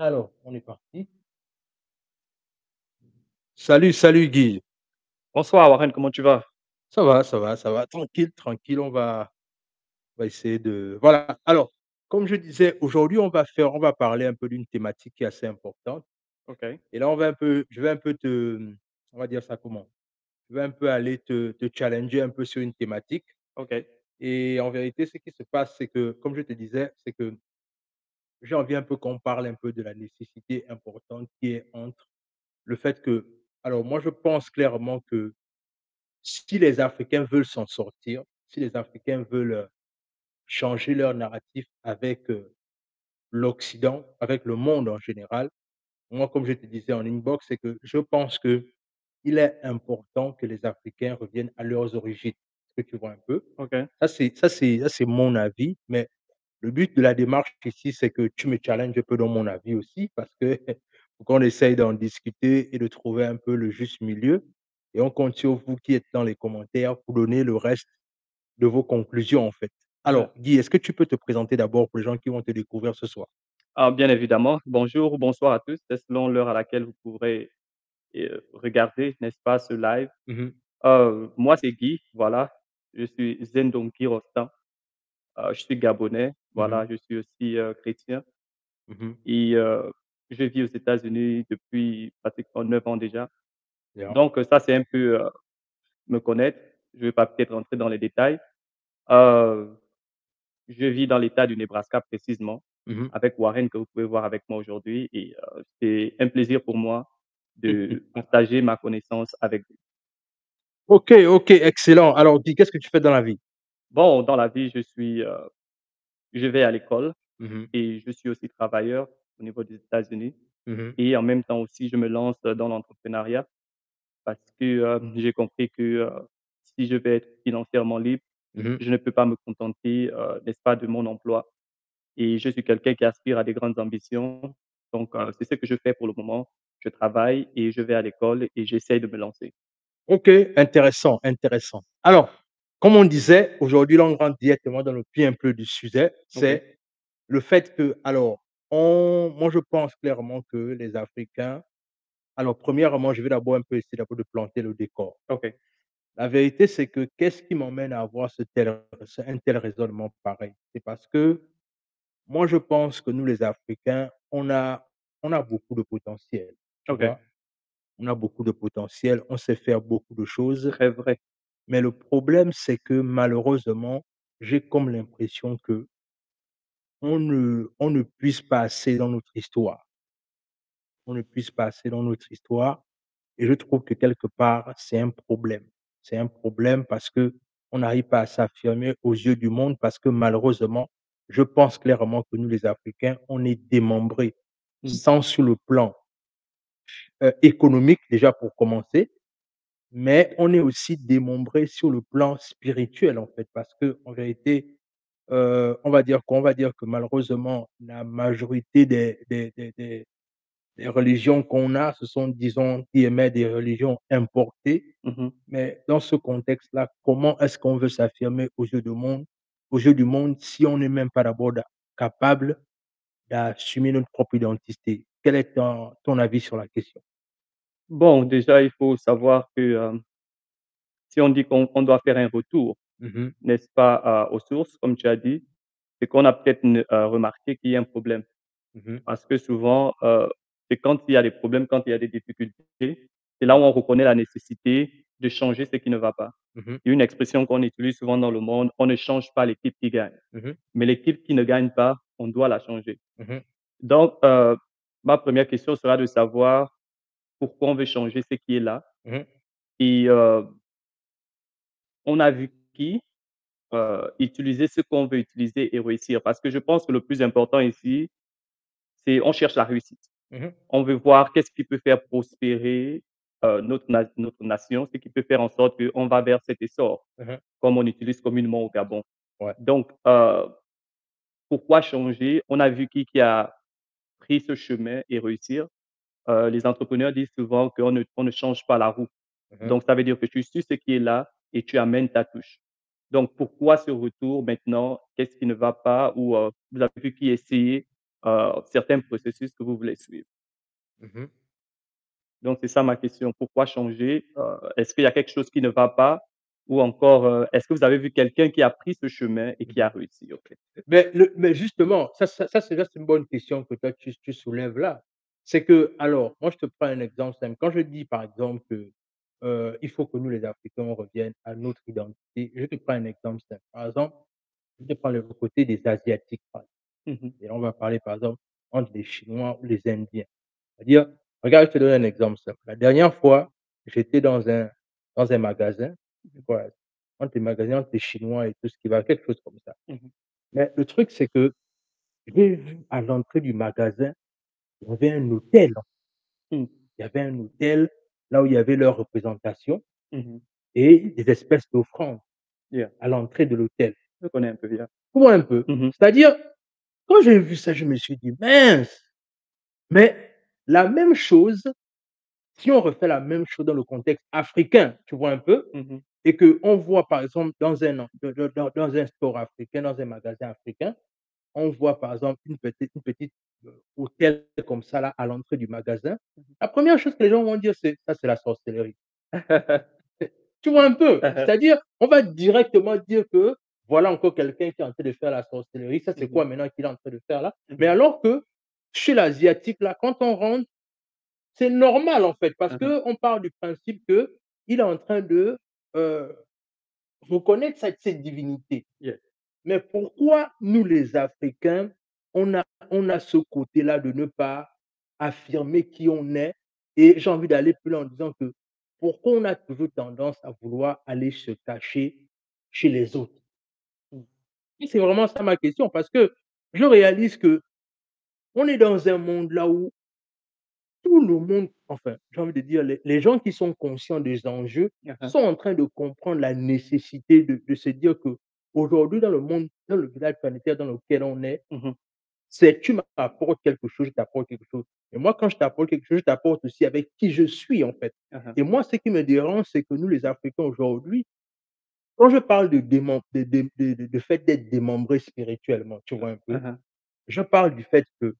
Alors, on est parti. Salut, salut Guy. Bonsoir Warren, comment tu vas? Ça va, ça va, ça va. Tranquille, tranquille. On va essayer de. Voilà. Alors, comme je disais, aujourd'hui, on va parler un peu d'une thématique qui est assez importante. OK, Et là, je vais un peu on va dire ça comment? Je vais un peu aller te challenger un peu sur une thématique. OK, Et en vérité, ce qui se passe, c'est que, comme je te disais, c'est que j'ai envie un peu qu'on parle un peu de la nécessité importante qui est entre le fait que, alors moi, je pense clairement que si les Africains veulent s'en sortir, si les Africains veulent, changer leur narratif avec, l'Occident, avec le monde en général, moi, comme je te disais en inbox, c'est que je pense qu'il est important que les Africains reviennent à leurs origines. Est-ce que tu vois un peu? OK. Ça, c'est mon avis, mais le but de la démarche ici, c'est que tu me challenges un peu dans mon avis aussi parce que faut qu'on essaye d'en discuter et de trouver un peu le juste milieu et on compte sur vous qui êtes dans les commentaires pour donner le reste de vos conclusions, en fait. Ouais. Alors, Guy, est-ce que tu peux te présenter d'abord pour les gens qui vont te découvrir ce soir? Bien évidemment, bonjour ou bonsoir à tous, c'est selon l'heure à laquelle vous pourrez, regarder, n'est-ce pas, ce live. Mmh. Moi, c'est Guy, voilà, je suis Zendonki Rostan, je suis gabonais, Mmh. voilà, je suis aussi, chrétien Mmh. et je vis aux États-Unis depuis pratiquement 9 ans déjà. Yeah. Donc ça, c'est un peu, me connaître. Je ne vais pas peut-être rentrer dans les détails. Heu Je vis dans l'État du Nebraska précisément, Mmh. avec Warren que vous pouvez voir avec moi aujourd'hui et c'est un plaisir pour moi de partager ma connaissance avec vous. OK, OK, excellent. Alors, Guy, qu'est-ce que tu fais dans la vie? Bon, dans la vie, je vais à l'école Mmh. et je suis aussi travailleur au niveau des États-Unis Mmh. et en même temps aussi, je me lance dans l'entrepreneuriat parce que, j'ai compris que, si je veux être financièrement libre, Mmh. je ne peux pas me contenter, n'est-ce pas, de mon emploi. Et je suis quelqu'un qui aspire à des grandes ambitions. Donc, c'est ce que je fais pour le moment. Je travaille et je vais à l'école et j'essaye de me lancer. OK, intéressant, intéressant. Alors, comme on disait, aujourd'hui, là, on rentre directement dans le pied un peu du sujet. OK, C'est le fait que, alors, moi, je pense clairement que les Africains, alors, premièrement, je vais d'abord un peu essayer d'abord de planter le décor. OK, La vérité, c'est que qu'est-ce qui m'emmène à avoir un tel raisonnement pareil? C'est parce que moi, je pense que nous, les Africains, on a beaucoup de potentiel, tu OK. vois? On a beaucoup de potentiel, on sait faire beaucoup de choses, Très vrai. mais le problème, c'est que malheureusement, j'ai comme l'impression que on ne puise pas assez dans notre histoire. On ne puise pas assez dans notre histoire et je trouve que quelque part, c'est un problème. C'est un problème parce que on n'arrive pas à s'affirmer aux yeux du monde parce que malheureusement, je pense clairement que nous, les Africains, on est démembrés, Mmh. sans sur le plan, économique déjà pour commencer, mais on est aussi démembrés sur le plan spirituel, en fait, parce qu'en vérité, on va dire quoi? On va dire que malheureusement, la majorité des religions qu'on a, ce sont, disons, entre guillemets, des religions importées. Mmh. Mais dans ce contexte-là, comment est-ce qu'on veut s'affirmer aux yeux du monde si on n'est même pas d'abord capable d'assumer notre propre identité? Quel est ton avis sur la question? Bon, déjà, il faut savoir que, si on dit qu'on doit faire un retour, Mmh. n'est-ce pas, aux sources, comme tu as dit, c'est qu'on a peut-être remarqué qu'il y a un problème. Mmh. Parce que souvent, c'est quand il y a des problèmes, quand il y a des difficultés, c'est là où on reconnaît la nécessité de changer ce qui ne va pas. Mmh. Il y a une expression qu'on utilise souvent dans le monde: «On ne change pas l'équipe qui gagne». Mmh. Mais l'équipe qui ne gagne pas, on doit la changer. Mmh. Donc, ma première question sera de savoir pourquoi on veut changer ce qui est là Mmh. et on a vu qui, utiliser ce qu'on veut utiliser et réussir. Parce que je pense que le plus important ici, c'est on cherche la réussite. Mmh. On veut voir qu'est-ce qui peut faire prospérer, notre nation, ce qui peut faire en sorte qu'on va vers cet essor, Mmh. comme on utilise communément au Gabon. Ouais. Donc, pourquoi changer? On a vu qui a pris ce chemin et réussir. Les entrepreneurs disent souvent qu'on ne change pas la roue. Mmh. Donc ça veut dire que tu suis ce qui est là et tu amènes ta touche. Donc pourquoi ce retour maintenant? Qu'est-ce qui ne va pas? Ou, vous avez vu qui essayer? certains processus que vous voulez suivre. Mmh mh. Donc c'est ça ma question. Pourquoi changer? Est-ce qu'il y a quelque chose qui ne va pas? Ou encore, est-ce que vous avez vu quelqu'un qui a pris ce chemin et qui a Mmh. réussi, au fait? Mais justement, c'est une bonne question que toi tu soulèves là. C'est que alors, moi je te prends un exemple simple. Quand je dis par exemple que, il faut que nous les Africains, on revienne à notre identité, je te prends un exemple simple. Par exemple, je te prends le côté des Asiatiques, par exemple, Mmh mh. et là on va parler par exemple entre les Chinois ou les Indiens. C'est-à-dire, regarde, je te donne un exemple simple. La dernière fois, j'étais dans un magasin, c'est quoi? Entre les magasins, entre les Chinois et tout ce qui va, quelque chose comme ça. Mmh mh. Mais le truc, c'est que j'ai vu à l'entrée du magasin, il y avait un hôtel. Mmh. Il y avait un hôtel, là où il y avait leur représentation Mmh mh. et des espèces d'offrandes Yeah, à l'entrée de l'hôtel. je connais un peu, yeah. Tu vois un peu? Mmh mh. C'est-à-dire, quand j'ai vu ça, je me suis dit: «Mince!» mais la même chose, si on refait la même chose dans le contexte africain, tu vois un peu? Mmh mh. Et qu'on voit par exemple dans un store africain, dans un magasin africain, on voit par exemple une petite, hôtel comme ça là, à l'entrée du magasin. Mmh La première chose que les gens vont dire, c'est: «Ça, c'est la sorcellerie». mh. Tu vois un peu? C'est-à-dire, on va directement dire que voilà encore quelqu'un qui est en train de faire la sorcellerie. Ça, c'est Mmh mh. quoi maintenant qu'il est en train de faire là? Mmh Mais mh. alors que chez l'asiatique là, quand on rentre, c'est normal en fait, parce Mmh mh. qu'on part du principe qu'il est en train de, heu, reconnaître cette divinité. Yeah. Mais pourquoi nous les Africains, on a ce côté-là de ne pas affirmer qui on est? Et j'ai envie d'aller plus loin en disant que pourquoi on a toujours tendance à vouloir aller se cacher chez les autres? Mmh. Et c'est vraiment ça ma question, parce que je réalise qu'on est dans un monde là où tout le monde, enfin, j'ai envie de dire, les gens qui sont conscients des enjeux Hein, hein. sont en train de comprendre la nécessité de se dire qu'aujourd'hui dans le monde, dans le village planétaire dans lequel on est, Mmh mh. c'est tu m'apportes quelque chose, je t'apporte quelque chose. Et moi, quand je t'apporte quelque chose, je t'apporte aussi avec qui je suis, en fait. Hein, hein. Et moi, ce qui me dérange, c'est que nous, les Africains, aujourd'hui, quand je parle de fait d'être démembré spirituellement, tu vois un peu, Hein, hein. je parle du fait que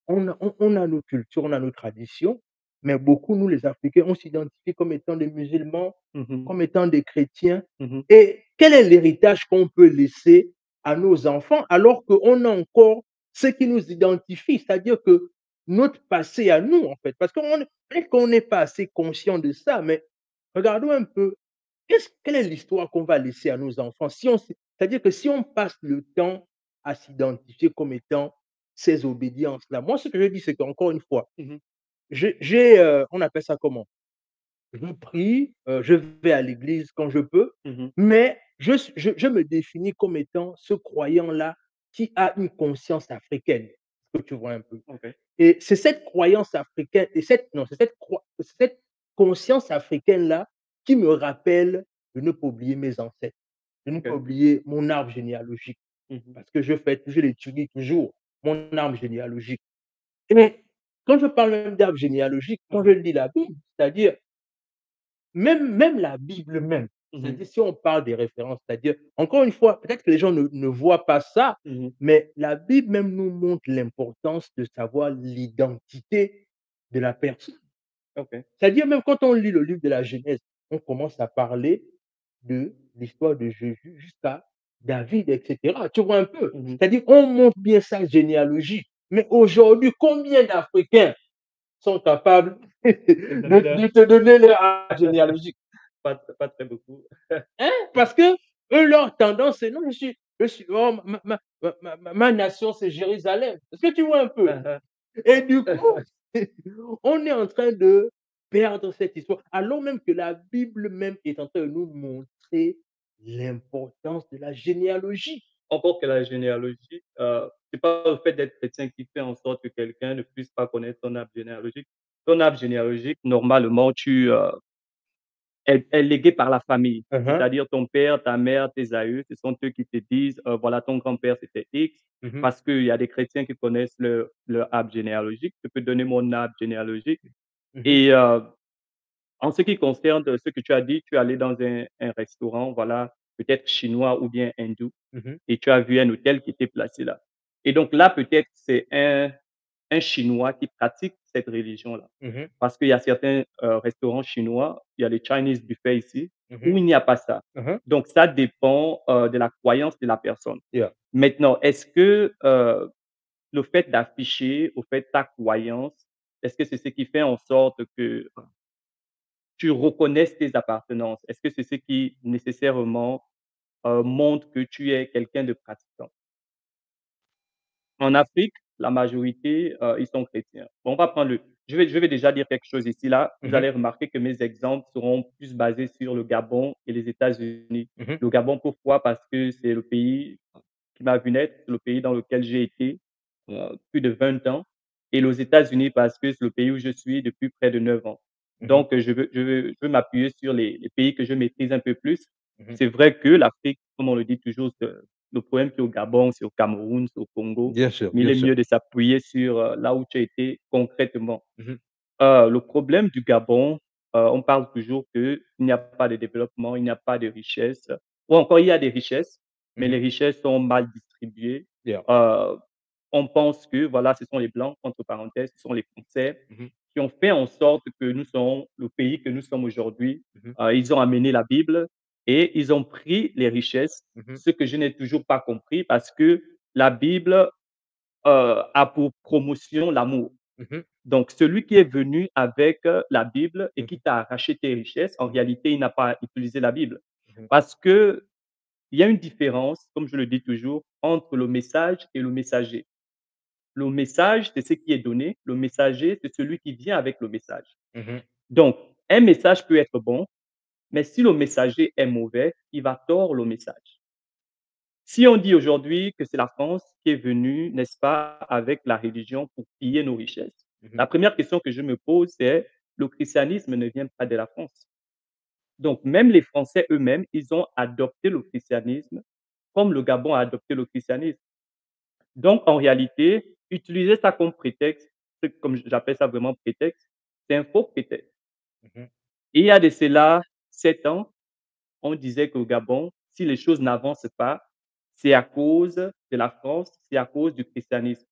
on a nos cultures, on a nos traditions, mais beaucoup, nous les Africains, on s'identifie comme étant des musulmans, Mmh mh. comme étant des chrétiens. Mmh mh. Et quel est l'héritage qu'on peut laisser à nos enfants alors qu'on a encore ce qui nous identifie? C'est-à-dire que notre passé à nous, en fait, parce peut-être qu'on n'est pas assez conscient de ça, mais regardons un peu, quelle est l'histoire qu'on va laisser à nos enfants? Si on c'est-à-dire que si on passe le temps à s'identifier comme étant ces obédiences-là, moi ce que je dis, c'est qu'encore une fois, Mmh mh. on appelle ça comment? Je prie, je vais à l'église quand je peux, Mmh mh. mais je me définis comme étant ce croyant-là qui a une conscience africaine. Est-ce que tu vois un peu? OK. Et c'est cette croyance africaine et cette non, c'est cette conscience africaine-là qui me rappelle de ne pas oublier mes ancêtres, de ne pas OK. oublier mon arbre généalogique, Mmh mh. parce que je l'étudie toujours, mon arbre généalogique. Et quand je parle même d'arbre généalogique, Mmh quand je mh. lis la Bible, c'est-à-dire même la Bible même, Mmh mh. c'est-à-dire si on parle des références, c'est-à-dire encore une fois, peut-être que les gens ne voient pas ça, Mmh mh. mais la Bible même nous montre l'importance de savoir l'identité de la personne. OK. C'est-à-dire même quand on lit le livre de la Genèse, on commence à parler de l'histoire de Jésus jusqu'à David et cetera. Tu vois un peu? Mmh mh. C'est-à-dire on montre bien sa généalogie. Mais aujourd'hui, combien d'Africains sont capables De donner leur de te donner leur arbre généalogique? pas très beaucoup. Hein? Parce qu'eux, leur tendance, c'est: «Non, je suis oh ma nation, c'est Jérusalem». Est-ce que tu vois un peu? Hein, Et du hein. coup, on est en train de perdre cette histoire, alors même que la Bible même est en train de nous montrer l'importance de la généalogie. Encore que la généalogie, c'est pas le fait d'être chrétien qui fait en sorte que quelqu'un ne puisse pas connaître son arbre généalogique. Ton arbre généalogique, normalement, est légué par la famille. Hein, hein. C'est-à-dire ton père, ta mère, tes aïeux, ce sont eux qui te disent, voilà, ton grand-père, c'était X. Mmh mh. Parce qu'il y a des chrétiens qui connaissent leur arbre généalogique. Je peux donner mon arbre généalogique Mmh mh. et en ce qui concerne ce que tu as dit, tu es allé dans un restaurant, voilà, peut-être chinois ou bien hindou Mmh mh. et tu as vu un hôtel qui était placé là. Et donc là, peut-être, c'est un Chinois qui pratique cette religion-là. Mmh. Parce qu'il y a certains, restaurants chinois, il y a les Chinese buffet ici, Mmh. où il n'y a pas ça. Mmh. Donc ça dépend, de la croyance de la personne. Yeah. Maintenant, est-ce que, le fait d'afficher, au fait, ta croyance, est-ce que c'est ce qui fait en sorte que tu reconnaisses tes appartenances? Est-ce que c'est ce qui nécessairement, montre que tu es quelqu'un de pratiquant? En Afrique, la majorité, ils sont chrétiens. Bon, on va prendre le je vais déjà dire quelque chose ici, là. Vous Mmh. allez remarquer que mes exemples seront plus basés sur le Gabon et les États-Unis. Mmh. Le Gabon, pourquoi? Parce que c'est le pays qui m'a vu naître, c'est le pays dans lequel j'ai été, plus de 20 ans, et aux États-Unis parce que c'est le pays où je suis depuis près de 9 ans. Mmh. Donc, je veux m'appuyer sur les pays que je maîtrise un peu plus. Mmh. C'est vrai que l'Afrique, comme on le dit toujours, le problème c'est au Gabon, c'est au Cameroun, c'est au Congo, Bien sûr, mais il bien est sûr. mieux de s'appuyer sur, là où tu as été concrètement. Mmh. Le problème du Gabon, on parle toujours qu'il n'y a pas de développement, il n'y a pas de richesse, ou encore il y a des richesses, mais les Mmh. richesses sont mal distribuées. Yeah. Heu, on pense que voilà, ce sont les blancs, entre parenthèses, ce sont les Français Mmh. qui ont fait en sorte que nous sommes le pays que nous sommes aujourd'hui. Mmh. Ils ont amené la Bible et ils ont pris les richesses, Mmh. ce que je n'ai toujours pas compris parce que la Bible, a pour promotion l'amour. Mmh. Donc, celui qui est venu avec, la Bible et qui Mmh. t'a arraché tes richesses, en Mmh. réalité, il n'a pas utilisé la Bible. Mmh. Parce qu'il y a une différence, comme je le dis toujours, entre le message et le messager. Le message, c'est ce qui est donné. Le messager, c'est celui qui vient avec le message. Mmh. Donc, un message peut être bon, mais si le messager est mauvais, il va tordre le message. Si on dit aujourd'hui que c'est la France qui est venue, n'est-ce pas, avec la religion pour piller nos richesses, Mmh. la première question que je me pose, c'est: le christianisme ne vient pas de la France. Donc même les Français eux-mêmes, ils ont adopté le christianisme comme le Gabon a adopté le christianisme. Donc en réalité, utiliser ça comme prétexte, c'est comme j'appelle ça vraiment prétexte, c'est un faux prétexte. Mmh. Et il y a de cela 7 ans, on disait qu'au Gabon, si les choses n'avancent pas, c'est à cause de la France, c'est à cause du christianisme.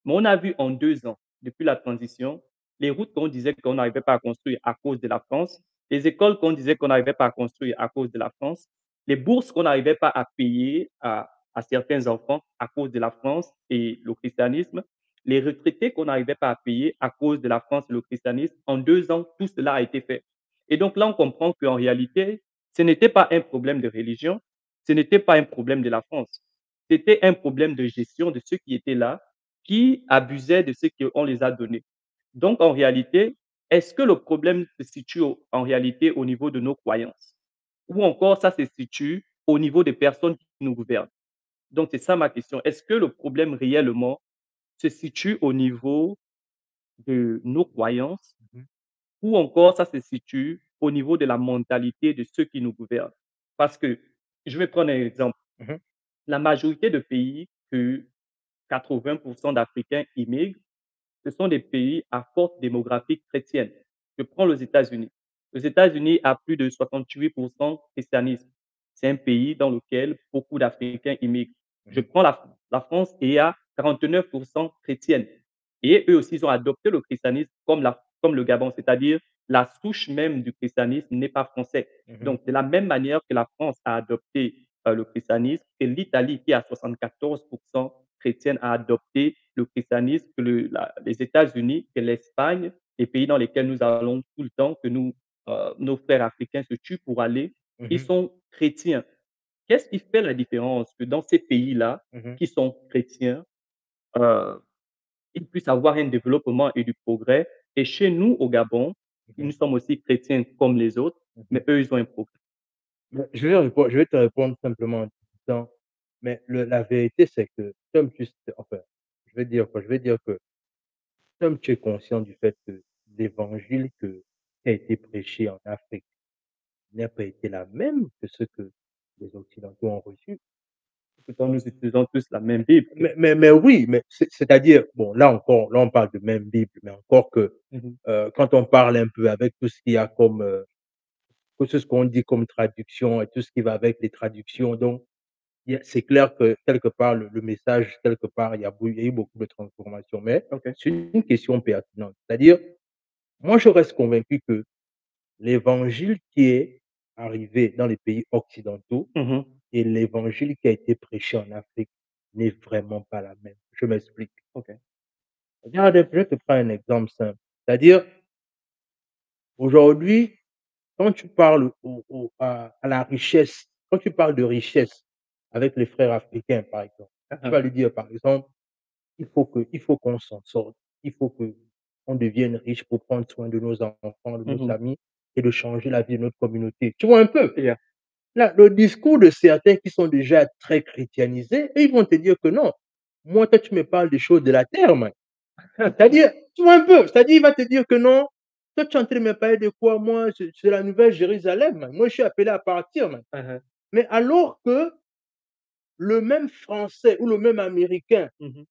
Mais on a vu en 2 ans, depuis la transition, les routes qu'on disait qu'on n'arrivait pas à construire à cause de la France, les écoles qu'on disait qu'on n'arrivait pas à construire à cause de la France, les bourses qu'on n'arrivait pas à payer à certains enfants à cause de la France et le christianisme, les retraités qu'on n'arrivait pas à payer à cause de la France et le christianisme. En 2 ans, tout cela a été fait. Et donc là, on comprend qu'en réalité, ce n'était pas un problème de religion, ce n'était pas un problème de la France. C'était un problème de gestion de ceux qui étaient là, qui abusaient de ce qu'on les a donnés. Donc, en réalité, est-ce que le problème se situe en réalité au niveau de nos croyances? Ou encore ça se situe au niveau des personnes qui nous gouvernent? Donc, c'est ça ma question. Est-ce que le problème réellement se situe au niveau de nos croyances Mmh. ou encore ça se situe au niveau de la mentalité de ceux qui nous gouvernent? Parce que, je vais prendre un exemple. Mmh. La majorité de pays que 80% d'Africains immigrent, ce sont des pays à forte démographie chrétienne. Je prends les États-Unis. Les États-Unis a plus de 68% christianisme. C'est un pays dans lequel beaucoup d'Africains immigrent. Je Mmh. prends la France et a 49% chrétienne. Et eux aussi, ils ont adopté le christianisme comme le Gabon, c'est-à-dire la souche même du christianisme n'est pas français. Mmh. Donc, de la même manière que la France a adopté le christianisme et l'Italie, qui est à 74% chrétienne, a adopté le christianisme, que les États-Unis, que l'Espagne, les pays dans lesquels nous allons tout le temps, que nos frères africains se tuent pour aller, ils Mmh. sont chrétiens. Qu'est-ce qui fait la différence que dans ces pays-là, Mmh. qui sont chrétiens, euh, ils puissent avoir un développement et du progrès, et chez nous, au Gabon, nous Mmh. sommes aussi chrétiens comme les autres, Mmh. mais eux, ils ont un progrès. Bah, je vais te répondre simplement en te disant, mais la vérité, c'est que comme tu s enfin, je vais dire quoi? Je vais dire que comme tu es conscient du fait que l'évangile qui a été prêché en Afrique n'a pas été la même que ce que les occidentaux ont reçu. Pourtant, nous utilisons tous la même Bible. Mais oui, mais c'est-à-dire, bon, là encore, là, on parle de même Bible, mais encore que, Mhm. quand on parle un peu avec tout ce qu'il y a comme, tout ce qu'on dit comme traduction et tout ce qui va avec les traductions, donc c'est clair que quelque part le message, quelque part, il y a eu beaucoup de transformations, mais OK. c'est une question pertinente. C'est-à-dire, moi je reste convaincu que l'évangile qui est arrivé dans les pays occidentaux Mmh mh. et l'évangile qui a été prêché en Afrique n'est vraiment pas la même. Je m'explique. OK. Regarde, je te prends un exemple simple. C'est-à-dire, aujourd'hui, quand tu parles à la richesse, quand tu parles de richesse avec les frères africains, par exemple, Hein, tu hein. vas lui dire, par exemple, il faut qu'on s'en sorte, il faut qu'on devienne riche pour prendre soin de nos enfants, de Mmh nos mh. amis et de changer la vie de notre communauté. Tu vois un peu? Yeah. Là, le discours de certains qui sont déjà très chrétianisés, eux, ils vont te dire que non. Moi, toi, tu me parles des choses de la terre, man. C'est-à-dire, tu vois un peu? C'est-à-dire, il va te dire que non, toi, tu es en train de me parler de quoi? Moi, c'est la nouvelle Jérusalem, man. Moi, je suis appelé à partir, man. Hein, hein. Mais alors que le même Français ou le même Américain, Mmh mh.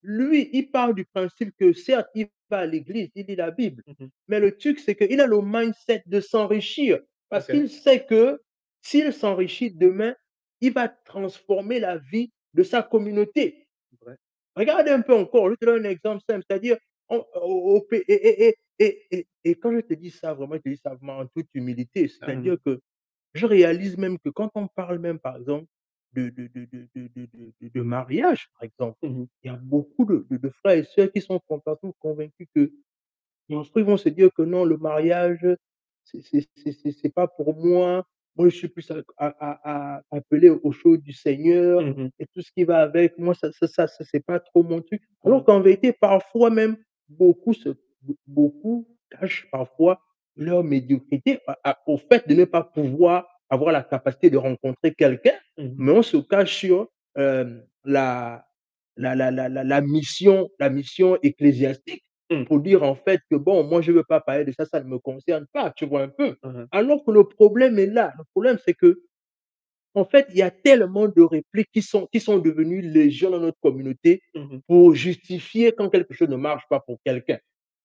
lui, il part du principe que certes, il va à l'église, il lit la Bible, Mmh mh. mais le truc, c'est qu'il a le mindset de s'enrichir parce OK. qu'il sait que s'il s'enrichit demain, il va transformer la vie de sa communauté. Vrai. Regarde un peu encore, je te donne un exemple simple, c'est-à-dire, au P et quand je te dis ça vraiment, je te dis ça vraiment en toute humilité, Hein, hein. c'est-à-dire que je réalise même que quand on parle même, par exemple, de mariage, par exemple, Mmh mh. il y a beaucoup de frères et sœurs qui sont complètement convaincus que et ensuite, ils vont se dire que non, le mariage, c'est pas pour moi. Moi, je suis plus appelé aux choses du Seigneur Mmh mh. et tout ce qui va avec. Moi, c'est pas trop mon truc. Mmh Alors mh. qu'en vérité, parfois même, beaucoup se beaucoup cachent parfois leur médiocrité au fait de ne pas pouvoir avoir la capacité de rencontrer quelqu'un, Mmh mh. mais on se cache sur, la la mission ecclésiastique Mmh. pour dire en fait que bon, moi je veux pas parler de ça, ça ne me concerne pas, tu vois un peu? Hein, hein. Alors que le problème est là. Le problème, c'est que en fait, il y a tellement de répliques qui sont devenues légion dans notre communauté Mmh mh. pour justifier quand quelque chose ne marche pas pour quelqu'un.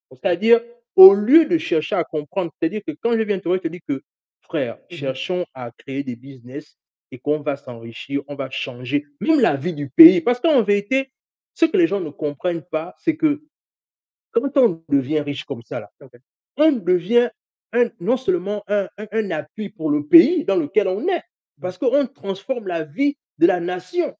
OK. C'est-à-dire, au lieu de chercher à comprendre, c'est-à-dire que quand je viens te voir, je te dis que frère, Mmh mh. cherchons à créer des business et qu'on va s'enrichir, on va changer même la vie du pays. Parce qu'en vérité, ce que les gens ne comprennent pas, c'est que quand on devient riche comme ça là, OK. on devient non seulement un appui pour le pays dans lequel on est, Mmh. parce qu'on transforme la vie de la nation.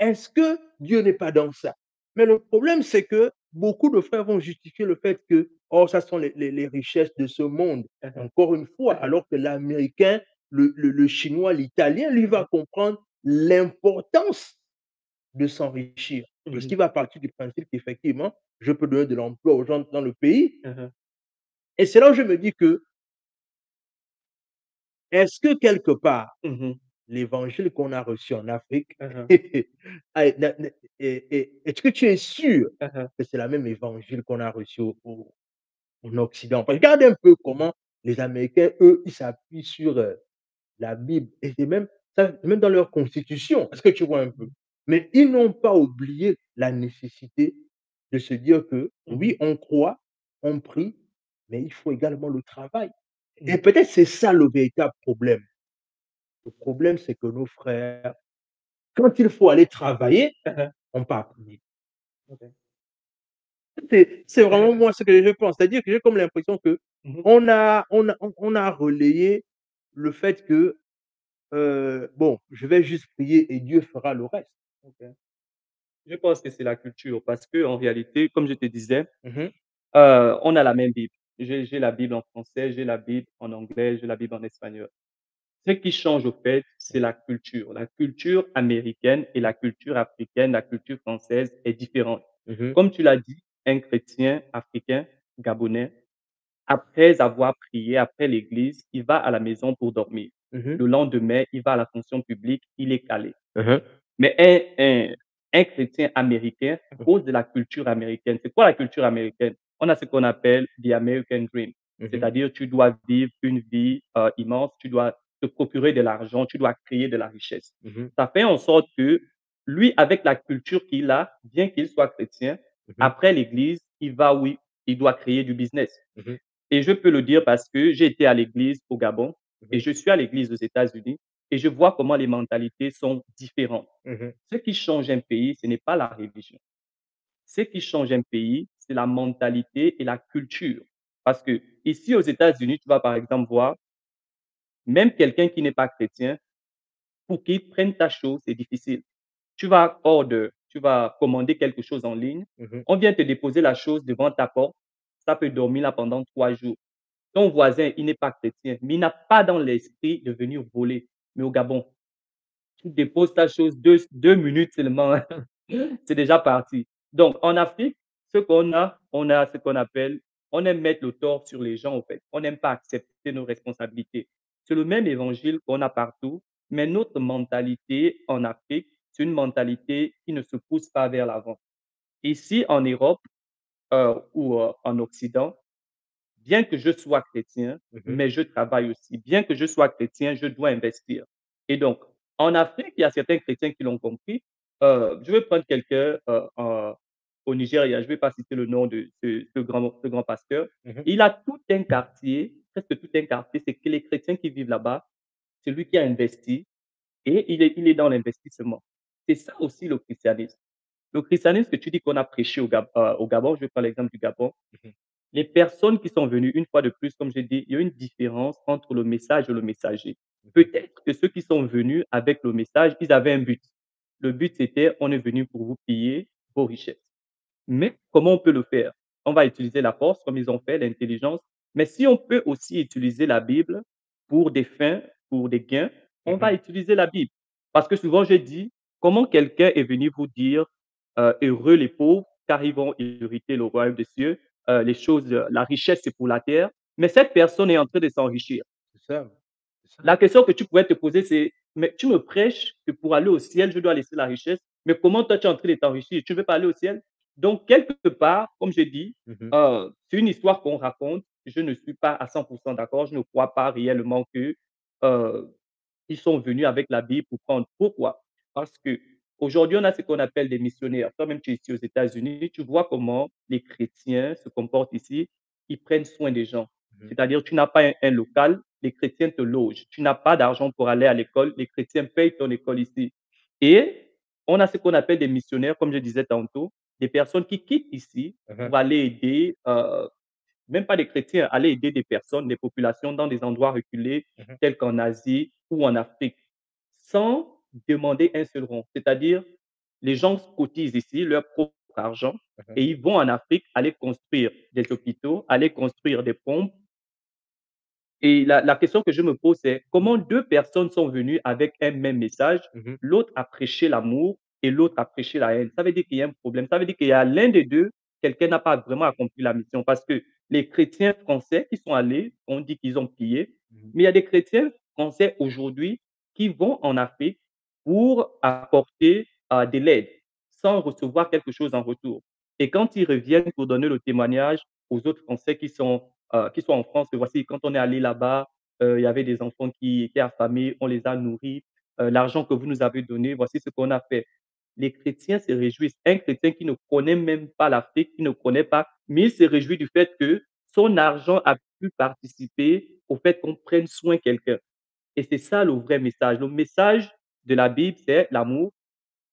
Est-ce que Dieu n'est pas dans ça? Mais le problème, c'est que beaucoup de frères vont justifier le fait que, oh, ça sont les richesses de ce monde, Hein, hein. encore une fois, alors que l'Américain, le Chinois, l'Italien, lui, Mmh va mh. comprendre l'importance de s'enrichir. Mmh Parce mh. qu'il va partir du principe qu'effectivement, je peux donner de l'emploi aux gens dans le pays. Hein, hein. Et c'est là où je me dis que, est-ce que quelque part, Mmh mh. l'évangile qu'on a reçu en Afrique, Hein, hein. est-ce que tu es sûr Hein, hein. que c'est la même évangile qu'on a reçu en Occident? Parce que regarde un peu comment les Américains, eux, ils s'appuient sur, la Bible et c'est même ça, même dans leur constitution. Est-ce que tu vois un peu? Mmh. Mais ils n'ont pas oublié la nécessité de se dire que Mmh oui, mh. on croit, on prie, mais il faut également le travail. Mmh. Et peut-être c'est ça le véritable problème. Le problème, c'est que nos frères, quand il faut aller travailler, Hein, hein. on part prier. OK. C'est vraiment moi ce que je pense. C'est-à-dire que j'ai comme l'impression que Mmh mh. on a relayé le fait que, bon, je vais juste prier et Dieu fera le reste. OK. Je pense que c'est la culture parce qu'en réalité, comme je te disais, Mmh mh. on a la même Bible. J'ai la Bible en français, j'ai la Bible en anglais, j'ai la Bible en espagnol. Ce qui change au fait, c'est la culture. La culture américaine et la culture africaine, la culture française est différente. Mmh mh. Comme tu l'as dit, un chrétien africain, gabonais, après avoir prié, après l'église, il va à la maison pour dormir. Mmh mh. Le lendemain, il va à la fonction publique, il est calé. Mmh mh. Mais un chrétien américain, à cause de la culture américaine, c'est quoi la culture américaine? On a ce qu'on appelle the American dream, Mmh mh. c'est-à-dire tu dois vivre une vie, immense, tu dois te procurer de l'argent, tu dois créer de la richesse. Mmh mh. Ça fait en sorte que lui, avec la culture qu'il a, bien qu'il soit chrétien, Mmh mh. après l'église, il va oui, il doit créer du business. Mmh mh. Et je peux le dire parce que j'ai été à l'église au Gabon Mmh et mh. je suis à l'église aux États-Unis. et je vois comment les mentalités sont différentes. Mmh. Ce qui change un pays, ce n'est pas la religion. Ce qui change un pays, c'est la mentalité et la culture. Parce que ici aux États-Unis, tu vas par exemple voir, même quelqu'un qui n'est pas chrétien, pour qu'il prenne ta chose, c'est difficile. Tu vas commander quelque chose en ligne, Mmh. on vient te déposer la chose devant ta porte, ça peut dormir là pendant 3 jours. Ton voisin, il n'est pas chrétien, mais il n'a pas dans l'esprit de venir voler. Mais au Gabon, tu déposes ta chose 2 minutes seulement, c'est déjà parti. Donc en Afrique, on a ce qu'on appelle on aime mettre le tort sur les gens, en fait. On n'aime pas accepter nos responsabilités. C'est le même évangile qu'on a partout, mais notre mentalité en Afrique, c'est une mentalité qui ne se pousse pas vers l'avant. Ici, en Europe, ou en Occident, bien que je sois chrétien, Mmh. mais je travaille aussi. Bien que je sois chrétien, je dois investir. Et donc, en Afrique, il y a certains chrétiens qui l'ont compris. Je vais prendre quelqu'un au Nigeria, je ne vais pas citer le nom de ce grand pasteur. Mmh. Il a tout un quartier, presque tout un quartier, c'est que les chrétiens qui vivent là-bas, c'est lui qui a investi et il est dans l'investissement. C'est ça aussi le christianisme. Le christianisme que tu dis qu'on a prêché au Gabon, je vais prendre l'exemple du Gabon, Mmh. les personnes qui sont venues, une fois de plus, comme j'ai dit, il y a une différence entre le message et le messager. Mmh. Peut-être que ceux qui sont venus avec le message, ils avaient un but. Le but, c'était: «On est venu pour vous piller vos richesses». Mais comment on peut le faire? On va utiliser la force comme ils ont fait, l'intelligence, mais si on peut aussi utiliser la Bible pour des fins, pour des gains, on Mmh. va utiliser la Bible. Parce que souvent je dis: «Comment quelqu'un est venu vous dire, heureux les pauvres, car ils vont hériter le royaume des cieux, les choses, la richesse, c'est pour la terre», mais cette personne est en train de s'enrichir. C'est ça, c'est ça. La question que tu pourrais te poser, c'est: «Mais tu me prêches que pour aller au ciel, je dois laisser la richesse, mais comment toi tu es en train de t'enrichir? Tu ne veux pas aller au ciel?» Donc quelque part, comme je dis, Mmh. c'est une histoire qu'on raconte. Je ne suis pas à 100% d'accord. Je ne crois pas réellement que, heu, ils sont venus avec la Bible pour prendre. Pourquoi? Parce qu'aujourd'hui, on a ce qu'on appelle des missionnaires. Toi-même, tu es ici aux États-Unis, tu vois comment les chrétiens se comportent ici. Ils prennent soin des gens. Mmh. C'est-à-dire, tu n'as pas un local, les chrétiens te logent. Tu n'as pas d'argent pour aller à l'école, les chrétiens payent ton école ici. Et on a ce qu'on appelle des missionnaires, comme je disais tantôt, des personnes qui quittent ici Mmh. pour aller aider, même pas des chrétiens, aller aider des personnes, des populations dans des endroits reculés, Mmh. tels qu'en Asie ou en Afrique, sans demander un seul rond. C'est-à-dire, les gens cotisent ici leur propre argent Mmh. et ils vont en Afrique aller construire des hôpitaux, aller construire des pompes. Et la question que je me pose, c'est comment 2 personnes sont venues avec un même message, Mmh. l'autre a prêché l'amour et l'autre a prêché la haine? Ça veut dire qu'il y a un problème. Ça veut dire qu'il y a l'un des 2, quelqu'un n'a pas vraiment accompli la mission parce que les chrétiens français qui sont allés, on dit qu'ils ont pillé, Mmh. mais il y a des chrétiens français aujourd'hui qui vont en Afrique pour apporter, de l'aide, sans recevoir quelque chose en retour. Et quand ils reviennent pour donner le témoignage aux autres Français qui sont en France, que voici, quand on est allé là-bas, il y avait des enfants qui étaient affamés, on les a nourris, l'argent que vous nous avez donné, voici ce qu'on a fait. Les chrétiens se réjouissent. Un chrétien qui ne connaît même pas l'Afrique, qui ne connaît pas, mais il se réjouit du fait que son argent a pu participer au fait qu'on prenne soin de quelqu'un. Et c'est ça le vrai message. Le message de la Bible, c'est l'amour.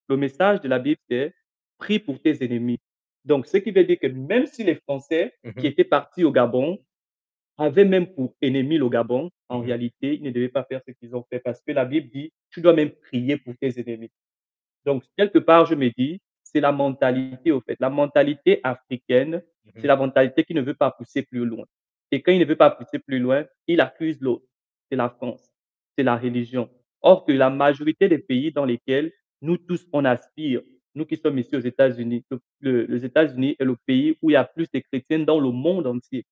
Le message de la Bible, c'est: prie pour tes ennemis. Donc, ce qui veut dire que même si les Français qui Mmh. étaient partis au Gabon avaient même pour ennemi le Gabon, en Mmh. réalité, ils ne devaient pas faire ce qu'ils ont fait parce que la Bible dit: tu dois même prier pour tes ennemis. Donc, quelque part, je me dis, c'est la mentalité, au fait. La mentalité africaine, c'est Mmh. la mentalité qui ne veut pas pousser plus loin. Et quand il ne veut pas pousser plus loin, il accuse l'autre. C'est la France, c'est la religion. Or que la majorité des pays dans lesquels nous tous, on aspire, nous qui sommes ici aux États-Unis, les États-Unis est le pays où il y a plus de chrétiens dans le monde entier.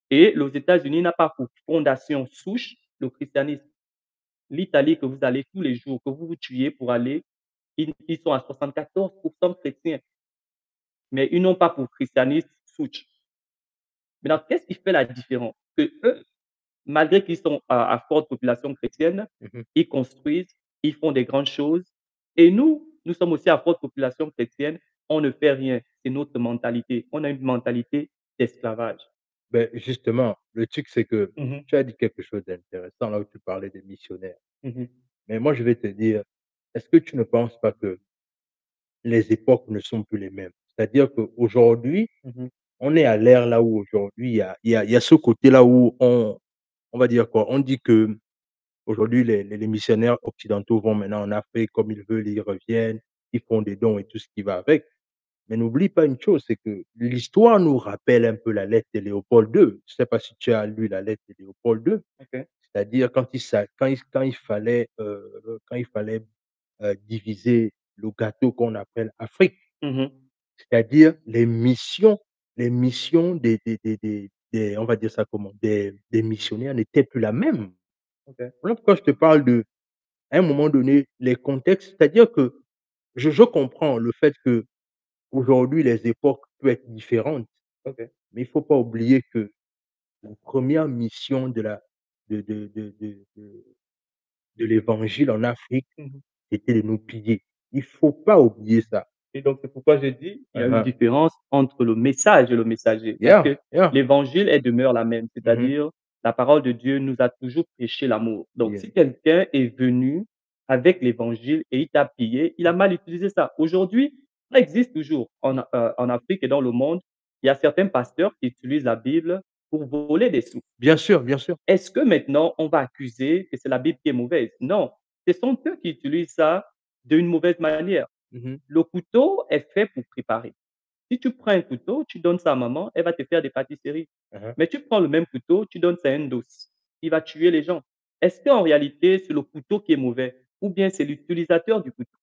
Et les États-Unis n'a pas pour fondation souche le christianisme. L'Italie que vous allez tous les jours, que vous vous tuez pour aller, ils sont à 74% chrétiens, mais ils n'ont pas pour christianisme souche. Maintenant, qu'est-ce qui fait la différence? Que eux, malgré qu'ils sont à forte population chrétienne, Mmh. ils construisent, ils font des grandes choses. Et nous sommes aussi à forte population chrétienne, on ne fait rien. C'est notre mentalité. On a une mentalité d'esclavage. Beh, justement, le truc, c'est que Mmh mh. tu as dit quelque chose d'intéressant là où tu parlais des missionnaires. Mmh mh. Mais moi, je vais te dire, est-ce que tu ne penses pas que les époques ne sont plus les mêmes? C'est-à-dire qu'aujourd'hui, Mmh mh. on est à l'ère là où aujourd'hui il y a ce côté-là où on va dire quoi? On dit qu'aujourd'hui les missionnaires occidentaux vont maintenant en Afrique comme ils veulent, ils reviennent, ils font des dons et tout ce qui va avec. Mais n'oublie pas une chose, c'est que l'histoire nous rappelle un peu la lettre de Léopold II. Je ne sais pas si tu as lu la lettre de Léopold II, OK. c'est-à-dire quand il fallait, diviser le gâteau qu'on appelle Afrique, Mmh mh. c'est-à-dire les missions des on va dire ça comment? Des missionnaires n'étaient plus la même. OK. Voilà pourquoi je te parle à un moment donné, les contextes, c'est-à-dire que je comprends le fait qu'aujourd'hui les époques peuvent être différentes, OK. mais il faut pas oublier que la première mission de l'évangile en Afrique, Mmh mh. c'était de nous piller. Il faut pas oublier ça. Et donc c'est pourquoi j'ai dit, il y a Hein une hein. différence entre le message et le messager. Parce Yeah, que yeah. l'évangile, elle demeure la même, Mmh. c'est-à-dire la parole de Dieu nous a toujours prêché l'amour. Donc Yeah. si quelqu'un est venu avec l'évangile et il t'a pillé, il a mal utilisé ça. Aujourd'hui, ça existe toujours en Afrique et dans le monde. Il y a certains pasteurs qui utilisent la Bible pour voler des sous. Bien sûr, bien sûr. Est-ce que maintenant on va accuser que c'est la Bible qui est mauvaise? Non, ce sont eux qui utilisent ça d'une mauvaise manière. Mmh. Le couteau est fait pour préparer. Si tu prends un couteau, tu donnes ça à maman, elle va te faire des pâtisseries. Hein hein. Mais tu prends le même couteau, tu donnes ça à un dos, il va tuer les gens. Est-ce qu'en réalité, c'est le couteau qui est mauvais ou bien c'est l'utilisateur du couteau?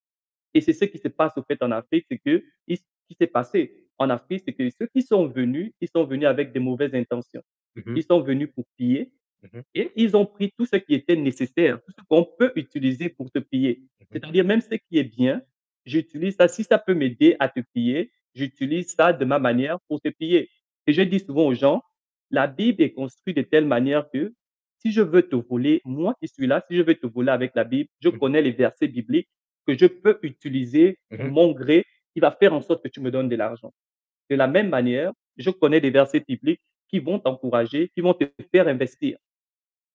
Et c'est ce qui se passe au fait en Afrique, c'est que ce qui s'est passé en Afrique, c'est que ceux qui sont venus, ils sont venus avec des mauvaises intentions. Mmh. Ils sont venus pour piller, Mmh. et ils ont pris tout ce qui était nécessaire, tout ce qu'on peut utiliser pour te piller. Mmh. C'est-à-dire même ce qui est bien, j'utilise ça. Si ça peut m'aider à te piller, j'utilise ça de ma manière pour te piller. Et je dis souvent aux gens, la Bible est construite de telle manière que si je veux te voler, moi qui suis là, si je veux te voler avec la Bible, je Mmh. connais les versets bibliques que je peux utiliser pour Mmh. mon gré, qui va faire en sorte que tu me donnes de l'argent. De la même manière, je connais des versets bibliques qui vont t'encourager, qui vont te faire investir.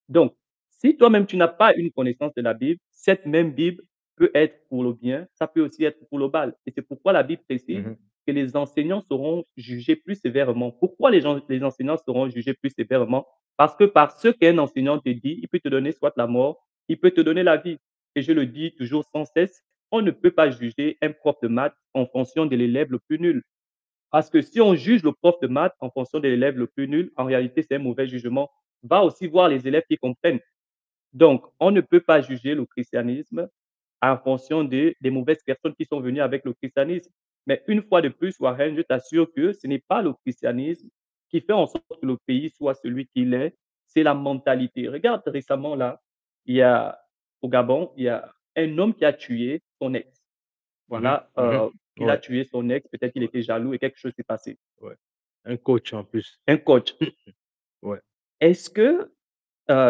Donc, si toi-même tu n'as pas une connaissance de la Bible, cette même Bible peut être pour le bien, ça peut aussi être pour le mal. Et c'est pourquoi la Bible précise Mmh. que les enseignants seront jugés plus sévèrement. Pourquoi les enseignants seront jugés plus sévèrement? Parce que par ce qu'un enseignant te dit, il peut te donner soit la mort, il peut te donner la vie. Et je le dis toujours sans cesse, on ne peut pas juger un prof de maths en fonction de l'élève le plus nul. Parce que si on juge le prof de maths en fonction de l'élève le plus nul, en réalité, c'est un mauvais jugement. Va aussi voir les élèves qui comprennent. Donc, on ne peut pas juger le christianisme en fonction des mauvaises personnes qui sont venues avec le christianisme. Mais une fois de plus, Warren, je t'assure que ce n'est pas le christianisme qui fait en sorte que le pays soit celui qu'il est, c'est la mentalité. Regarde récemment là, il y a au Gabon, il y a un homme qui a tué son ex. Mmh. Voilà, Mmh. il a Ouais, tué son ex, peut-être qu'il ouais, était jaloux et quelque chose s'est passé. ouais. Un coach en plus. Un coach. Ouais. Est-ce que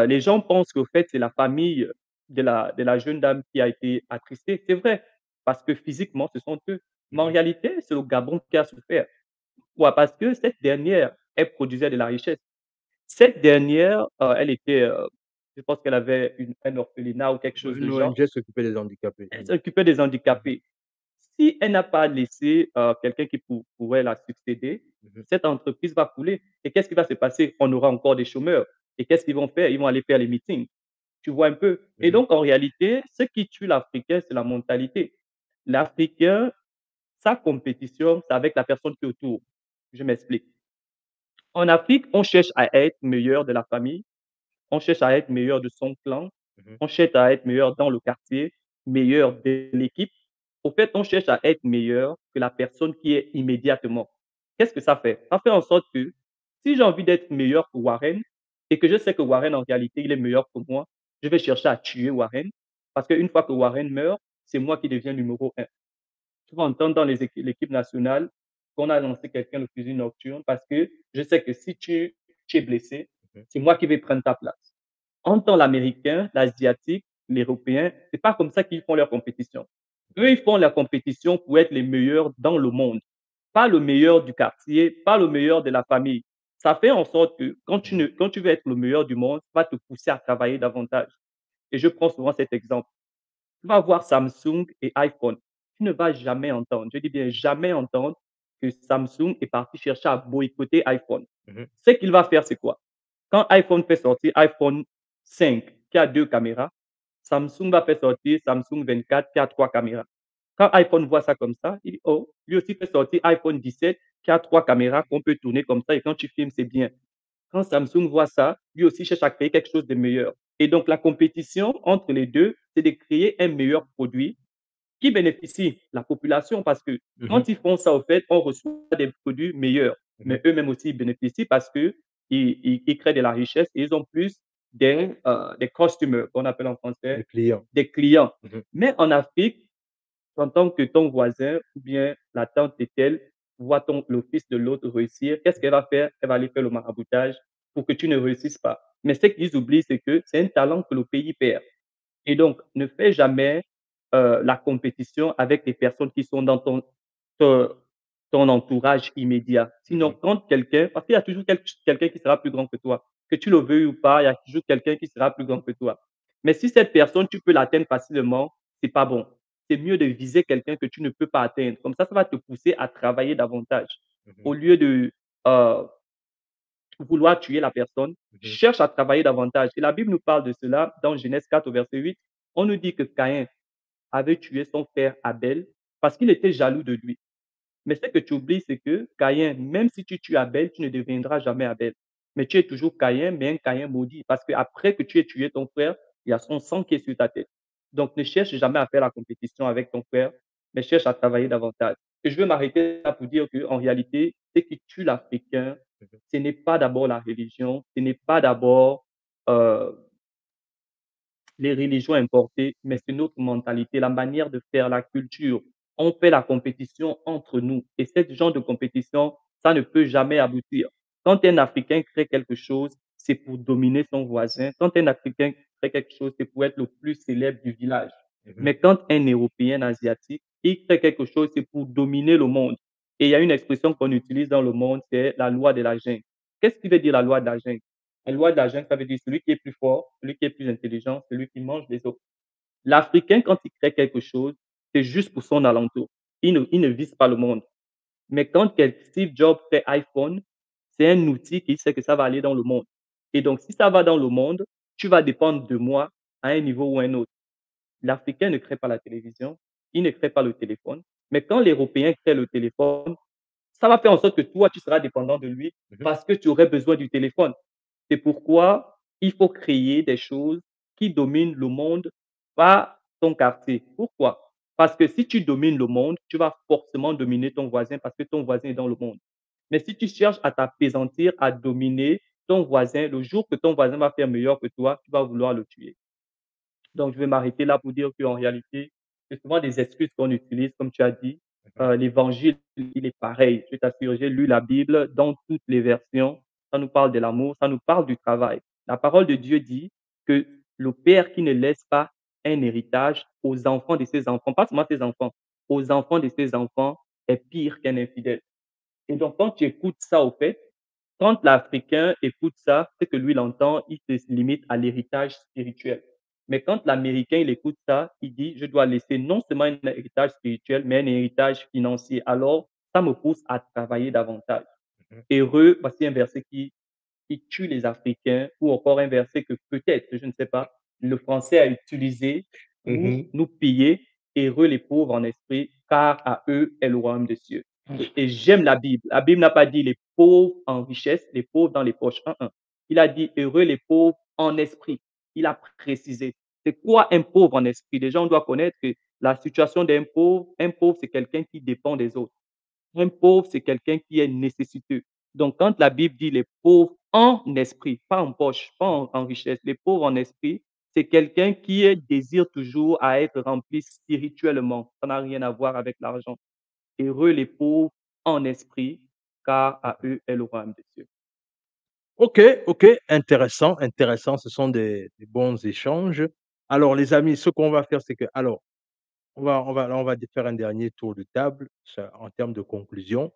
les gens pensent qu'au fait, c'est la famille de la jeune dame qui a été attristée. C'est vrai, parce que physiquement, ce sont eux. Mais en Mmh. réalité, c'est le Gabon qui a souffert. Pourquoi? Parce que cette dernière, elle produisait de la richesse. Cette dernière, elle était, je pense qu'elle avait un orphelinat ou quelque chose de Une genre. ONG s'occupait des handicapés. Elle Mmh. s'occupait des Mmh. handicapés. Si elle n'a pas laissé, quelqu'un qui pourrait la succéder, Mmh. cette entreprise va couler. Et qu'est-ce qui va se passer? On aura encore des chômeurs. Et qu'est-ce qu'ils vont faire? Ils vont aller faire les meetings. Tu vois un peu? Et Mmh. donc, en réalité, ce qui tue l'Africain, c'est la mentalité. L'Africain, sa compétition, c'est avec la personne qui est autour. Je m'explique. En Afrique, on cherche à être meilleur de la famille, on cherche à être meilleur de son clan, Mmh. on cherche à être meilleur dans le quartier, meilleur de l'équipe. Au fait, on cherche à être meilleur que la personne qui est immédiatement. Qu'est-ce que ça fait? Ça fait en sorte que si j'ai envie d'être meilleur que Warren et que je sais que Warren, en réalité, il est meilleur que moi, je vais chercher à tuer Warren parce qu'une fois que Warren meurt, c'est moi qui deviens numéro un. Tu vas entendre dans l'équipe nationale qu'on a lancé quelqu'un le fusil nocturne parce que je sais que si tu es blessé, Mmh. c'est moi qui vais prendre ta place. En tant l'Américain, l'Asiatique, l'Européen, c'est pas comme ça qu'ils font leur compétition. Eux, ils font la compétition pour être les meilleurs dans le monde, pas le meilleur du quartier, pas le meilleur de la famille. Ça fait en sorte que Mmh. quand tu veux être le meilleur du monde, ça va te pousser à travailler davantage. Et je prends souvent cet exemple. Tu vas voir Samsung et iPhone. Tu ne vas jamais entendre, je dis bien jamais entendre que Samsung est parti chercher à boycotter iPhone. Mmh. Ce qu'il va faire, c'est quoi? Quand iPhone fait sortir iPhone 5 qui a 2 caméras, Samsung va faire sortir Samsung 24 qui a 3 caméras. Quand iPhone voit ça comme ça, il dit: «Oh, lui aussi fait sortir iPhone 17 qui a 3 caméras qu'on peut tourner comme ça et quand tu filmes, c'est bien». Quand Samsung voit ça, lui aussi cherche à créer quelque chose de meilleur. Et donc la compétition entre les 2, c'est de créer un meilleur produit qui bénéficie la population parce que Mmh. quand ils font ça, au fait, on reçoit des produits meilleurs. Mmh. Mais eux-mêmes aussi, ils bénéficient parce qu'ils créent de la richesse et ils ont plus des customers, qu'on appelle en Les français, clients. des clients. Mmh. Mais en Afrique, tu entends que ton voisin ou bien la tante de tel voit le fils de l'autre réussir. Qu'est-ce qu'elle va faire? Elle va aller faire le maraboutage pour que tu ne réussisses pas. Mais ce qu'ils oublient, c'est que c'est un talent que le pays perd. Et donc, ne fais jamais la compétition avec les personnes qui sont dans te ton entourage immédiat. Sinon, Mmh. quand quelqu'un parce qu'il y a toujours quelqu'un qui sera plus grand que toi. Que tu le veuilles ou pas, il y a toujours quelqu'un qui sera plus grand que toi. Mais si cette personne, tu peux l'atteindre facilement, c'est pas bon. C'est mieux de viser quelqu'un que tu ne peux pas atteindre. Comme ça va te pousser à travailler davantage. Mmh. Au lieu de, heu, vouloir tuer la personne, Mmh. cherche à travailler davantage. Et la Bible nous parle de cela dans Genèse 4 au verset 8. On nous dit que Caïn avait tué son frère Abel parce qu'il était jaloux de lui. Mais ce que tu oublies, c'est que Caïn, même si tu tues Abel, tu ne deviendras jamais Abel. Mais tu es toujours Caïn, mais un Caïn maudit. Parce qu'après que tu aies tué ton frère, il y a son sang qui est sur ta tête. Donc ne cherche jamais à faire la compétition avec ton frère, mais cherche à travailler davantage. Et je veux m'arrêter là pour dire qu'en réalité, ce qui tue l'Africain, ce n'est pas d'abord la religion, ce n'est pas d'abord euh, les religions importées, mais c'est notre mentalité, la manière de faire, la culture. On fait la compétition entre nous et ce genre de compétition, ça ne peut jamais aboutir. Quand un Africain crée quelque chose, c'est pour dominer son voisin. Quand un Africain crée quelque chose, c'est pour être le plus célèbre du village. Mmh. Mais quand un Européen asiatique, il crée quelque chose, c'est pour dominer le monde. Et il y a une expression qu'on utilise dans le monde, c'est la loi de la jungle. Qu'est-ce qui veut dire la loi de la jungle? La loi de la jungle, ça veut dire celui qui est plus fort, celui qui est plus intelligent, celui qui mange les autres. L'Africain, quand il crée quelque chose, c'est juste pour son alentour. Il ne vise pas le monde. Mais quand Steve Jobs fait iPhone, c'est un outil qui sait que ça va aller dans le monde. Et donc, si ça va dans le monde, tu vas dépendre de moi à un niveau ou à un autre. L'Africain ne crée pas la télévision, il ne crée pas le téléphone. Mais quand l'Européen crée le téléphone, ça va faire en sorte que toi, tu seras dépendant de lui Mmh. parce que tu aurais besoin du téléphone. C'est pourquoi il faut créer des choses qui dominent le monde, pas ton quartier. Pourquoi? Parce que si tu domines le monde, tu vas forcément dominer ton voisin parce que ton voisin est dans le monde. Mais si tu cherches à t'apaisantir, à dominer ton voisin, le jour que ton voisin va faire meilleur que toi, tu vas vouloir le tuer. Donc, je vais m'arrêter là pour dire qu'en réalité, c'est souvent des excuses qu'on utilise, comme tu as dit. Mmh. L'évangile, il est pareil. Je t'assure, j'ai lu la Bible dans toutes les versions. Ça nous parle de l'amour, ça nous parle du travail. La parole de Dieu dit que le père qui ne laisse pas un héritage aux enfants de ses enfants, pas seulement ses enfants, aux enfants de ses enfants, est pire qu'un infidèle. Et donc, quand tu écoutes ça, au fait, quand l'Africain écoute ça, ce que lui, il entend, il se limite à l'héritage spirituel. Mais quand l'Américain, il écoute ça, il dit, je dois laisser non seulement un héritage spirituel, mais un héritage financier. Alors, ça me pousse à travailler davantage. Mmh. Heureux, voici un verset qui tue les Africains, ou encore un verset que peut-être, je ne sais pas, le français a utilisé pour Mmh. nous piller. Heureux les pauvres en esprit, car à eux est le royaume des cieux. Et j'aime la Bible. La Bible n'a pas dit les pauvres en richesse, les pauvres dans les poches. Il a dit heureux les pauvres en esprit. Il a précisé. C'est quoi un pauvre en esprit? Déjà, on doit connaître que la situation un pauvre, c'est quelqu'un qui dépend des autres. Un pauvre, c'est quelqu'un qui est nécessiteux. Donc, quand la Bible dit les pauvres en esprit, pas en poche, pas en richesse, les pauvres en esprit, c'est quelqu'un qui désire toujours à être rempli spirituellement. Ça n'a rien à voir avec l'argent. Heureux les pauvres en esprit, car à eux est le royaume des cieux. OK, OK, intéressant, intéressant. Ce sont des bons échanges. Alors les amis, ce qu'on va faire, c'est que alors, on va faire un dernier tour de table, ça en termes de conclusion.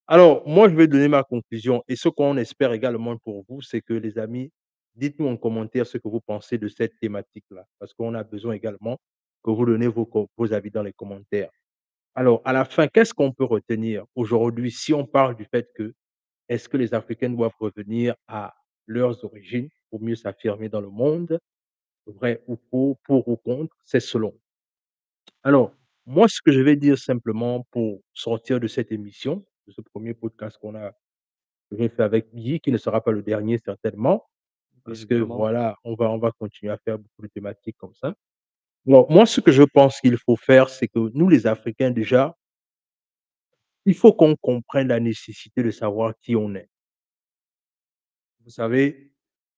Alors, moi, je vais donner ma conclusion et ce qu'on espère également pour vous, c'est que les amis, dites-nous en commentaire ce que vous pensez de cette thématique-là, parce qu'on a besoin également que vous donnez vos avis dans les commentaires. Alors, à la fin, qu'est-ce qu'on peut retenir aujourd'hui si on parle du fait que est-ce que les Africains doivent revenir à leurs origines pour mieux s'affirmer dans le monde? Vrai ou faux, pour ou contre, c'est selon. Alors, moi, ce que je vais dire simplement pour sortir de cette émission, de ce premier podcast que j'ai fait avec Guy, qui ne sera pas le dernier certainement, Bien parce que évidemment. voilà, on va continuer à faire beaucoup de thématiques comme ça. Alors, moi, ce que je pense qu'il faut faire, c'est que nous, les Africains, déjà, il faut qu'on comprenne la nécessité de savoir qui on est. Vous savez,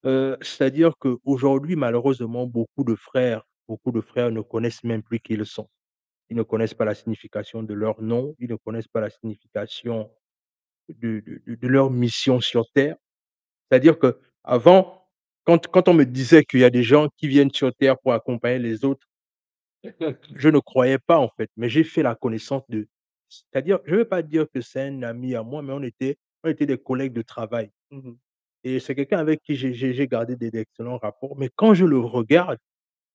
c'est-à-dire qu'aujourd'hui, malheureusement, beaucoup de frères ne connaissent même plus qui ils sont. Ils ne connaissent pas la signification de leur nom, ils ne connaissent pas la signification de leur mission sur terre. C'est-à-dire qu'avant, quand on me disait qu'il y a des gens qui viennent sur terre pour accompagner les autres, je ne croyais pas en fait, mais j'ai fait la connaissance c'est-à-dire, je ne vais pas dire que c'est un ami à moi, mais on était des collègues de travail Mmh. et c'est quelqu'un avec qui j'ai gardé d'excellents rapports, mais quand je le regarde,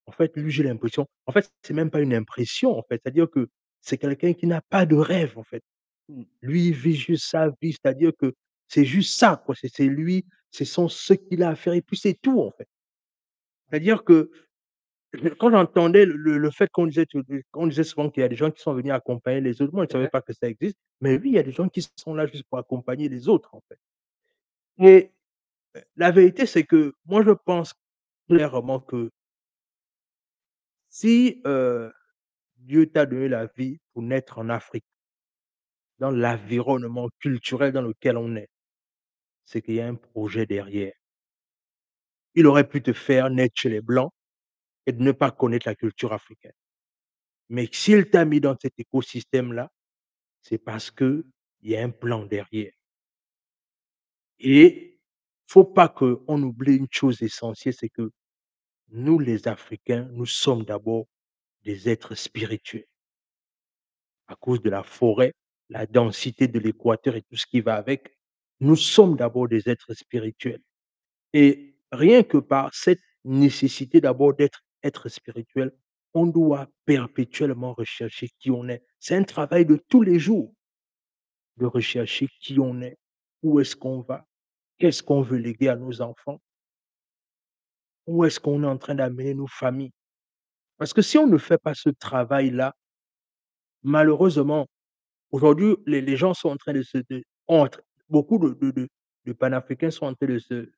en fait, lui, j'ai l'impression en fait, c'est même pas une impression, en fait, c'est-à-dire que c'est quelqu'un qui n'a pas de rêve, en fait. Mmh. Lui, il vit juste sa vie, c'est-à-dire que c'est juste ça, quoi, c'est lui, ce qu'il a à faire et puis c'est tout, en fait. C'est-à-dire que quand j'entendais le fait qu'on disait souvent qu'il y a des gens qui sont venus accompagner les autres, moi, je ne savais pas que ça existe, mais oui, il y a des gens qui sont là juste pour accompagner les autres, en fait. Et la vérité, c'est que moi, je pense clairement que si, Dieu t'a donné la vie pour naître en Afrique, dans l'environnement culturel dans lequel on est, c'est qu'il y a un projet derrière. Il aurait pu te faire naître chez les blancs et de ne pas connaître la culture africaine. Mais s'il t'a mis dans cet écosystème-là, c'est parce qu'il y a un plan derrière. Et faut pas qu'on oublie une chose essentielle, c'est que nous, les Africains, nous sommes d'abord des êtres spirituels. À cause de la forêt, la densité de l'équateur et tout ce qui va avec, nous sommes d'abord des êtres spirituels. Et rien que par cette nécessité d'abord d'être être spirituel, on doit perpétuellement rechercher qui on est. C'est un travail de tous les jours de rechercher qui on est, où est-ce qu'on va, qu'est-ce qu'on veut léguer à nos enfants, où est-ce qu'on est en train d'amener nos familles. Parce que si on ne fait pas ce travail-là, malheureusement, aujourd'hui, les gens sont en train de se de ont beaucoup de panafricains sont en train de se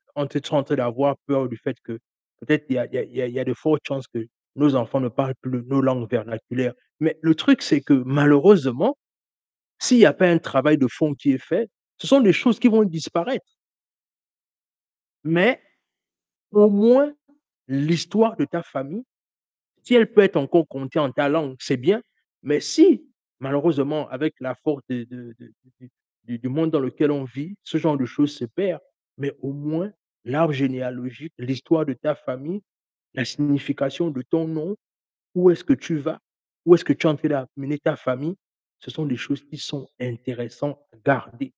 sont en train d'avoir peur du fait que peut-être il y a de fortes chances que nos enfants ne parlent plus nos langues vernaculaires. Mais le truc, c'est que malheureusement, s'il y a pas un travail de fond qui est fait, ce sont des choses qui vont disparaître. Mais au moins, l'histoire de ta famille, si elle peut être encore comptée en ta langue, c'est bien, mais si, malheureusement, avec la force du monde dans lequel on vit, ce genre de choses se perd, mais au moins l'arbre généalogique, l'histoire de ta famille, la signification de ton nom, où est-ce que tu vas, où est-ce que tu es en train d'amener ta famille, ce sont des choses qui sont intéressantes à garder.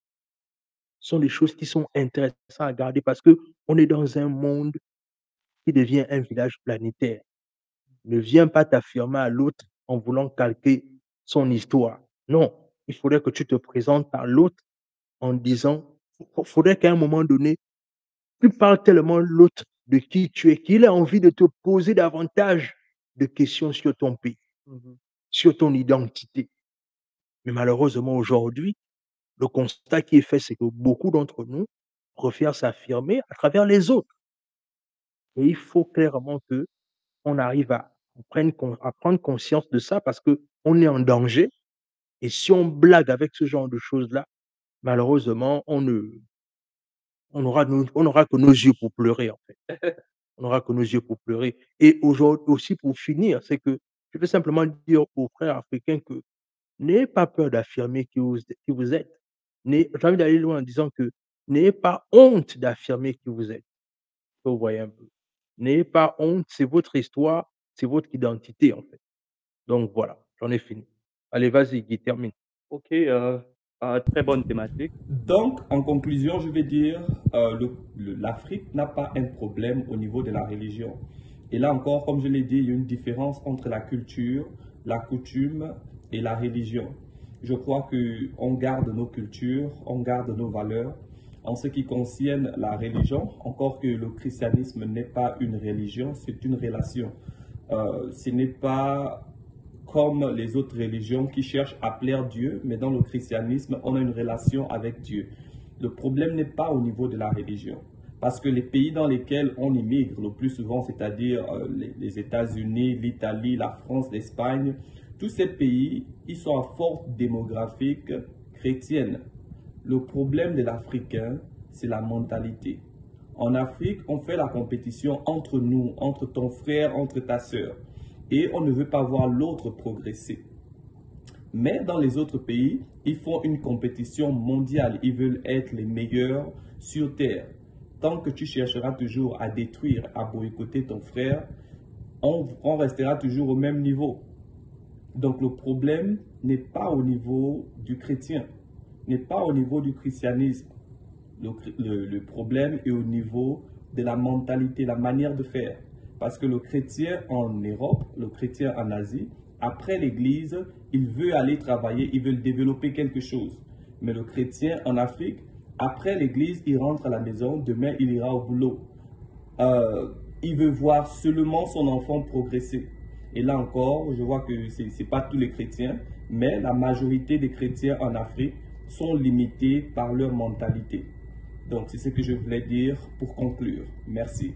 Ce sont des choses qui sont intéressantes à garder parce qu'on est dans un monde qui devient un village planétaire. Ne viens pas t'affirmer à l'autre en voulant calquer son histoire. Non, il faudrait que tu te présentes à l'autre en disant faudrait qu'à un moment donné, tu parles tellement l'autre de qui tu es, qu'il ait envie de te poser davantage de questions sur ton pays, Mmh. sur ton identité. Mais malheureusement, aujourd'hui, le constat qui est fait, c'est que beaucoup d'entre nous préfèrent s'affirmer à travers les autres. Et il faut clairement qu'on arrive à prendre conscience de ça parce qu'on est en danger. Et si on blague avec ce genre de choses-là, malheureusement, on aura que nos yeux pour pleurer, en fait. On aura que nos yeux pour pleurer. Et aujourd'hui aussi pour finir, c'est que je veux simplement dire aux frères africains que n'ayez pas peur d'affirmer qui vous êtes. J'ai envie d'aller loin en disant que n'ayez pas honte d'affirmer qui vous êtes. Vous voyez un peu. N'ayez pas honte, c'est votre histoire, c'est votre identité, en fait. Donc voilà, j'en ai fini. Allez, vas-y Guy, termine. OK, très bonne thématique. Donc, en conclusion, je vais dire, l'Afrique n'a pas un problème au niveau de la religion. Et là encore, comme je l'ai dit, il y a une différence entre la culture, la coutume et la religion. Je crois qu'on garde nos cultures, on garde nos valeurs. En ce qui concerne la religion, encore que le christianisme n'est pas une religion, c'est une relation. Ce n'est pas comme les autres religions qui cherchent à plaire Dieu, mais dans le christianisme, on a une relation avec Dieu. Le problème n'est pas au niveau de la religion. Parce que les pays dans lesquels on immigre le plus souvent, c'est-à-dire les États-Unis, l'Italie, la France, l'Espagne, tous ces pays, ils sont à forte démographique chrétienne. Le problème de l'Africain, c'est la mentalité. En Afrique, on fait la compétition entre nous, entre ton frère, entre ta sœur. Et on ne veut pas voir l'autre progresser. Mais dans les autres pays, ils font une compétition mondiale. Ils veulent être les meilleurs sur Terre. Tant que tu chercheras toujours à détruire, à boycotter ton frère, on restera toujours au même niveau. Donc le problème n'est pas au niveau du chrétien, n'est pas au niveau du christianisme. Le problème est au niveau de la mentalité, la manière de faire. Parce que le chrétien en Europe, le chrétien en Asie, après l'église, il veut aller travailler, il veut développer quelque chose. Mais le chrétien en Afrique, après l'église, il rentre à la maison, demain il ira au boulot. Il veut voir seulement son enfant progresser. Et là encore, je vois que ce n'est pas tous les chrétiens, mais la majorité des chrétiens en Afrique sont limités par leur mentalité. Donc c'est ce que je voulais dire pour conclure. Merci.